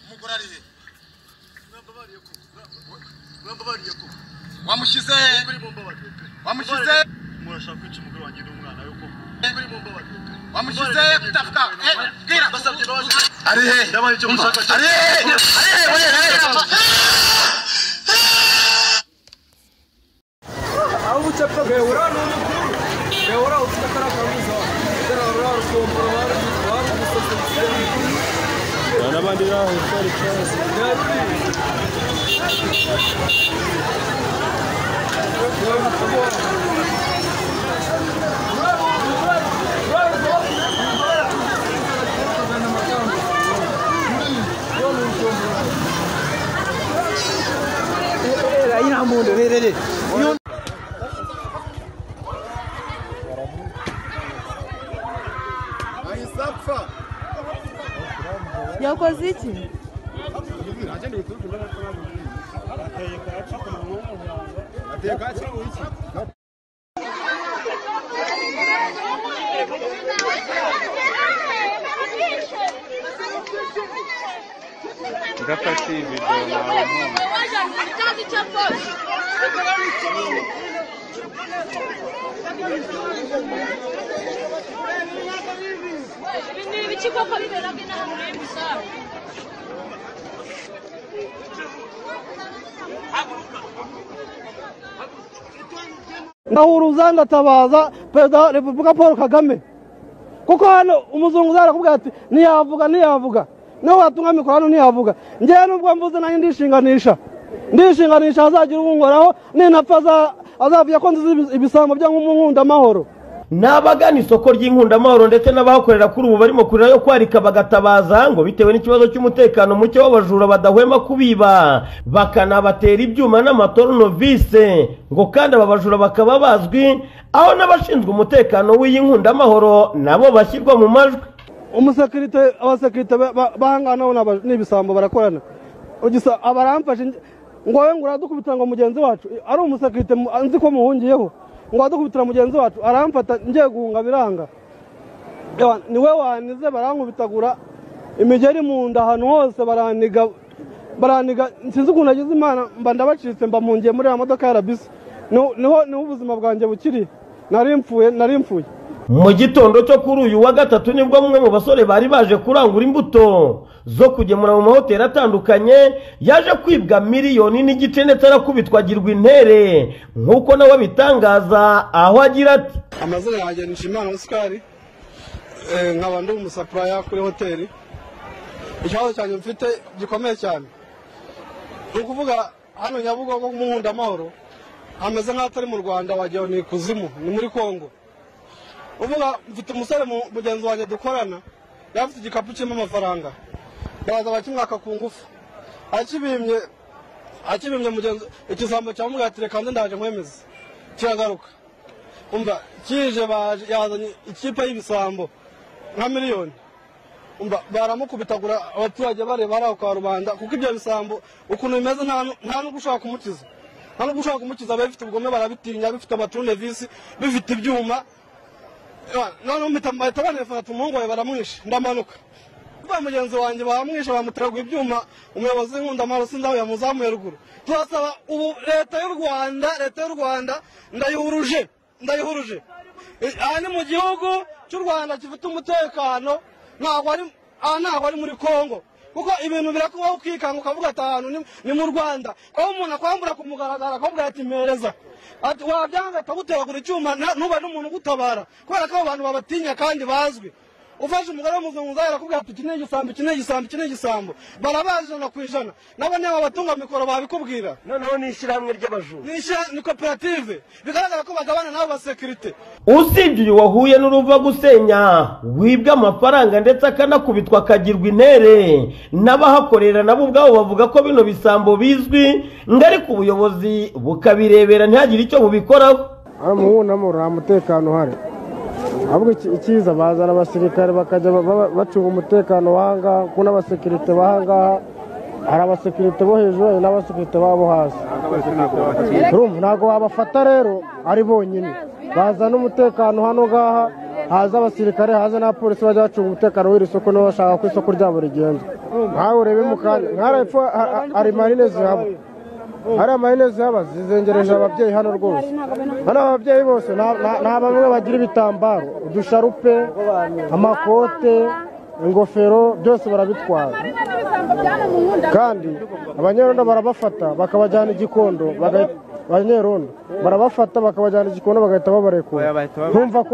umugore ari he wamushize murashaka kwica umugore wanjye n'umwana yuko wamushize kutafuka bwira ari he ndabaye cyo mushaka ari he aho ucapfa beura n'umukuru beura utakara kamuza beura ukombora wari gusosetse n'abandi raho twari cyase ina mundo rere yakoze iki ndafashe video ndahuruza ndatabaza perezida wa repubulika Paul Kagame kuko hano umuzungu zarakubwira ati ntiyavuga nawe watunga mikoro hano ntiyavuga njyewe nubwo mvuze nanjye ndishinganisha hazagira ubungoraho ninapfa azavuga ko nzizi ibisambo bya nk'umunkunda amahoro n'abagana isoko ry'inkundamahoro ndetse n'abahakorera kuri ubu barimo kurira yo kwarika bagatabaza ngo bitewe n'ikibazo cy'umutekano muke w'abajura badahwema kubiba bakanabatera ibyuma n'amatoronovise ngo kandi aba bajura bakaba bazwi aho n'abashinzwe umutekano w'iyi nkundamahoro nabo bashyirwa mu majwi abasekirite bahangana n'ibisambo barakorana abaramfashe ngo wowe ngo uradukubitira ngo mugenzi wacu ari umusekirite nzi ko muhungiyeho ngo adukubitira mugenzi wacu aramfata ngiye guhunga biranga niwe wanize barankubitagura imigeri mu nda ahantu hose baraniga sinzi ukuntu nagize imana mba ndabacitse mba mungiye muri ya modoka ya rabisi niho ubuzima bwanjye bukiri nari mfuye mu gitondo cyo kuri uyu wa gatatu nibwo mwe mu basore bari baje kurangura imbuto zo kugemura mu mahoteli atandukanye yaje kwibwa miliyoni n'igice ndetse arakubitwa agirwa intere nk'uko nawe bitangaza aho agira ati amazina yanjye ni Nshimiyimana Oscar nkaba ndi umusapuraya kuri hoteli ikibazo cyanjye mfite gikomeye cyane ni ukuvuga hano Nyabugogo mu nkundamahoro hameze nk'atari mu Rwanda wagira ni ikuzimu ni muri Kongo uvuga mfite umusore mugenzi wanjye dukorana yafite igikapu kirimo amafaranga baraza bakimwaka ku ngufu akibimye mugenzi ikisambo cyamubwira ati reka nze ndaje nkwemeze kiragaruka umva kije yazanye ikipe y'ibisambo nka miliyoni umva baramukubitagura abaturage bareba ari aho kwa rubanda kuko ibyo bisambo ukuntu bimeze nta n'ubwo ushobora kumukiza bifite ubugome barabitinya bifite amaturunevisi bifite ibyuma none bahita banefata umuhungu wawe baramwishe ndamanuka mugenzi wanjye bamwishe bamuteraguye ibyuma umuyobozi w'inkundamahoro sinzi aho yamuzamuye ruguru turasaba ubu leta y'u Rwanda ndayihuruje aha ni mu gihugu cy'u Rwanda gifite umutekano ntabwo ari muri Kongo kuko ibintu birakubaho ukikanga ukavuga ati ahantu ni mu Rwanda aho umuntu akwambura ku mugaragaro akavuga ati mpereza ati wabyanga akaguteragura icyuma ntuba n'umuntu ugutabara kubera ko abantu babatinya kandi bazwi ufashe umugore w'umuzungu uzahera akubwira ati iki ni igisambo barabajana ku ijana n'abanyama batunga mikoro babikubwira noneho ni ishyirahamwe ry'abajura ni koperative bigaragara ko bagabana n'abo basekirite usibye uyu wahuye n'uruva gusenya wibwa amafaranga ndetse akanakubitwa akagirwa intere n'abahakorera nabo ubwabo bavuga ko bino bisambo bizwi ngo ariko ubuyobozi bukabirebera ntihagire icyo bubikoraho mu nkundamahoro nta mutekano uhari ahubwo ikiza bazana abasirikare bakajya bacunga umutekano w'ahangaha kuko n'abasekirite b'ahangaha hari abasekirite bo hejuru hari n'abasekirite babo hasi ntabwo wabafata rero ari bonyine bazana umutekano hano ngaha haza abasirikare haza n'abapolisi bajya bacunga umutekano w'iri soko nibo bashaka ko isoko ryabo rigenda nkawe urebe mu kanya nk'arepfo hari marine zihaba hari amarine zihaba zizengereje ababyeyi hano rwose hano ababyeyi bose nta bamwe bagira ibitambaro udusharupe amakote ingofero byose barabitwara kandi abanyerondo barabafata bakabajyana igikondo abanyerondo barabafata bakabajyana igikondo bagahita babarekura ntumva ko